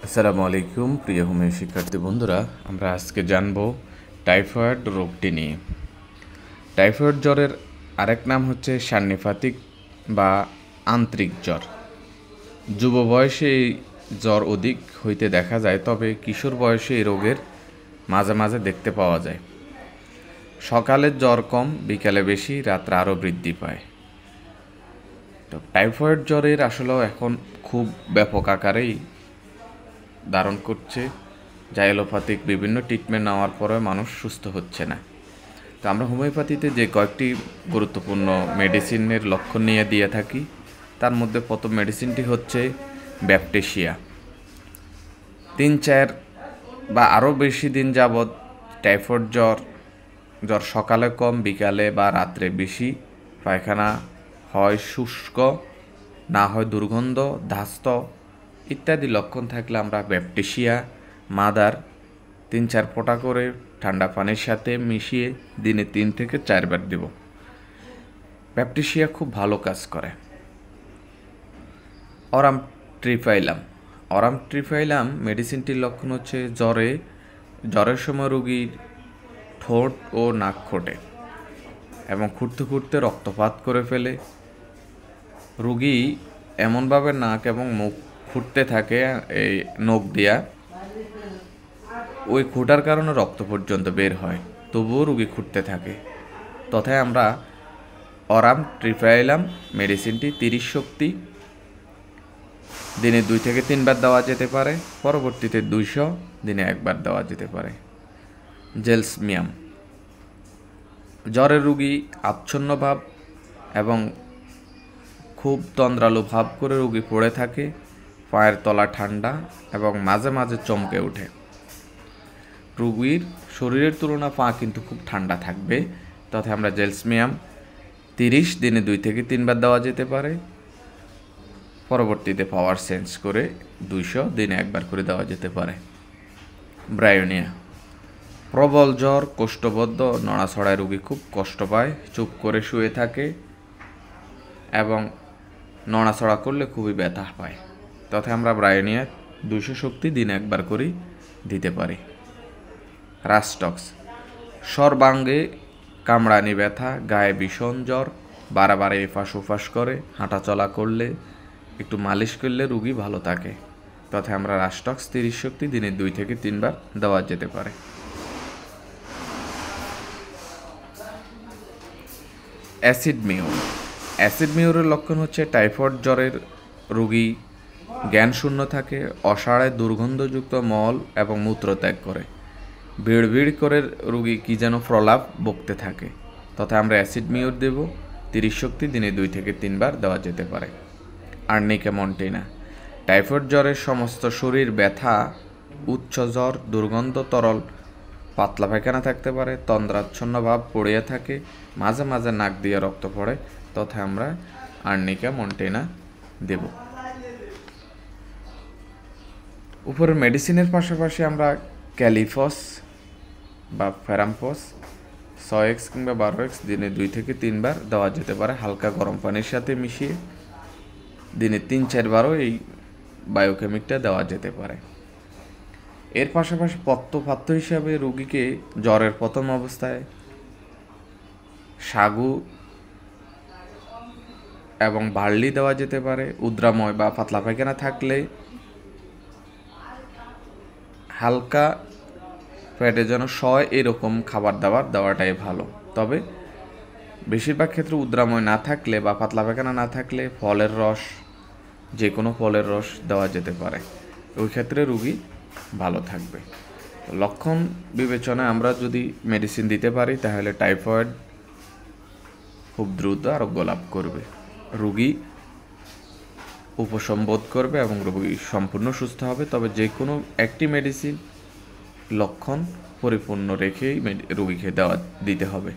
আসসালামু আলাইকুম প্রিয় হোমিও শিক্ষার্থী বন্ধুরা, আমরা আজকে জানব টাইফয়েড রোগটি নিয়ে। টাইফয়েড জ্বরের আরেক নাম হচ্ছে সান্নিপাতিক বা আন্ত্রিক জ্বর। যুব বয়সে এই জ্বর অধিক হইতে দেখা যায়, তবে কিশোর বয়সে এই রোগের মাঝে মাঝে দেখতে পাওয়া যায়। সকালে জ্বর কম, বিকালে বেশি, রাত্রে আরও বৃদ্ধি পায়। তো টাইফয়েড জ্বরের আসলেও এখন খুব ব্যাপক আকারেই ধারণ করছে, যা এলোপ্যাথিক বিভিন্ন ট্রিটমেন্ট নেওয়ার পরে মানুষ সুস্থ হচ্ছে না। তো আমরা হোমিওপ্যাথিতে যে কয়েকটি গুরুত্বপূর্ণ মেডিসিনের লক্ষণ নিয়ে দিয়ে থাকি, তার মধ্যে প্রথম মেডিসিনটি হচ্ছে ব্যাপটেশিয়া। 3-4 বা আরও বেশি দিন যাবৎ টাইফয়েড জ্বর সকালে কম, বিকালে বা রাত্রে বেশি, পায়খানা হয় শুষ্ক, না হয় দুর্গন্ধ, ধাস্ত ইত্যাদি লক্ষণ থাকলে আমরা ব্যাপটেশিয়া মাদার 3-4 ফোঁটা করে ঠান্ডা পানির সাথে মিশিয়ে দিনে 3 থেকে 4 বার দেব। ব্যাপটেশিয়া খুব ভালো কাজ করে। অরাম ট্রিফাইলাম মেডিসিনটির লক্ষণ হচ্ছে জ্বরের সময় রোগীর ঠোঁট ও নাক ফোটে এবং খুঁড়তে খুঁড়তে রক্তপাত করে ফেলে। রোগী এমনভাবে নাক এবং মুখ ফুটতে থাকে এই নখ দিয়া, ওই খুঁটার কারণে রক্ত পর্যন্ত বের হয়, তবুও রোগী খুঁটতে থাকে। তথায় আমরা অরাম ট্রিফাইলাম মেডিসিনটি 30 শক্তি দিনে 2 থেকে 3 বার দেওয়া যেতে পারে, পরবর্তীতে 200 দিনে 1 বার দেওয়া যেতে পারে। জেলসমিয়াম জ্বরের রোগী আচ্ছন্ন ভাব এবং খুব তন্দ্রালু ভাব করে রোগী পড়ে থাকে, পায়ের তলা ঠান্ডা এবং মাঝে মাঝে চমকে ওঠে। রোগীর শরীরের তুলনা পা কিন্তু খুব ঠান্ডা থাকবে, তথা আমরা জেলসমিয়াম 30 দিনে 2 থেকে 3 বার দেওয়া যেতে পারে, পরবর্তীতে পাওয়ার চেঞ্জ করে 200 দিনে 1 বার করে দেওয়া যেতে পারে। ব্রায়োনিয়া প্রবল জ্বর, কোষ্ঠবদ্ধ, নড়াছড়ায় রোগী খুব কষ্ট পায়, চুপ করে শুয়ে থাকে এবং নড়াচড়া করলে খুবই ব্যথা পায়, তথা আমরা ব্রায়োনিয়া 200 শক্তি দিনে 1 বার করে দিতে পারি। রাস্টক্স সর্বাঙ্গে কামড়ানি ব্যথা, গায়ে ভীষণ জ্বর, বারে এফাস ওফাস করে, হাঁটা চলা করলে একটু মালিশ করলে রোগী ভালো থাকে, তথা আমরা রাস্টক্স 30 শক্তি দিনে 2 থেকে 3 বার দেওয়া যেতে পারে। অ্যাসিড মিউরের লক্ষণ হচ্ছে টাইফয়েড জ্বরের রোগী জ্ঞান শূন্য থাকে, অসাড়ে দুর্গন্ধযুক্ত মল এবং মূত্র ত্যাগ করে, ভিড় করে রোগী কি যেন প্রলাপ বকতে থাকে, তথা আমরা অ্যাসিড মিউর দেব 30 শক্তি দিনে 2 থেকে 3 বার দেওয়া যেতে পারে। আর্নিকা মন্টিনা টাইফয়েড জ্বরের সমস্ত শরীর ব্যথা, উচ্চ জ্বর, দুর্গন্ধ তরল, পাতলা পায়খানা থাকতে পারে, তন্দ্রাচ্ছন্ন ভাব পড়িয়া থাকে, মাঝে মাঝে নাক দিয়ে রক্ত পড়ে, তথা আমরা আর্নিকা মন্টেনা দেব। উপরের মেডিসিনের পাশাপাশি আমরা ক্যালিফস বা ফেরামফস 6x কিংবা 12x দিনে 2 থেকে 3 বার দেওয়া যেতে পারে, হালকা গরম পানির সাথে মিশিয়ে দিনে 3-4 বারও এই বায়োকেমিকটা দেওয়া যেতে পারে। এর পাশাপাশি পথ্য হিসাবে রোগীকে জ্বরের প্রথম অবস্থায় সাগু এবং বার্লি দেওয়া যেতে পারে। উদ্রাময় বা পাতলা পায়খানা থাকলে হালকা পেটে যেন সয় এরকম খাবার দাবার দেওয়াটাই ভালো, তবে বেশিরভাগ ক্ষেত্রে উদ্রাময় না থাকলে বা পাতলা পায়খানা না থাকলে ফলের রস, যে কোনো ফলের রস দেওয়া যেতে পারে, ওই ক্ষেত্রে রোগী ভালো থাকবে। লক্ষণ বিবেচনায় আমরা যদি মেডিসিন দিতে পারি, তাহলে টাইফয়েড খুব দ্রুত আরোগ্য লাভ করবে, রোগী উপশম বোধ করবে এবং রোগী সম্পূর্ণ সুস্থ হবে। তবে যে কোনো একটি মেডিসিন লক্ষণ পরিপূর্ণ রেখেই রোগীকে দিতে হবে।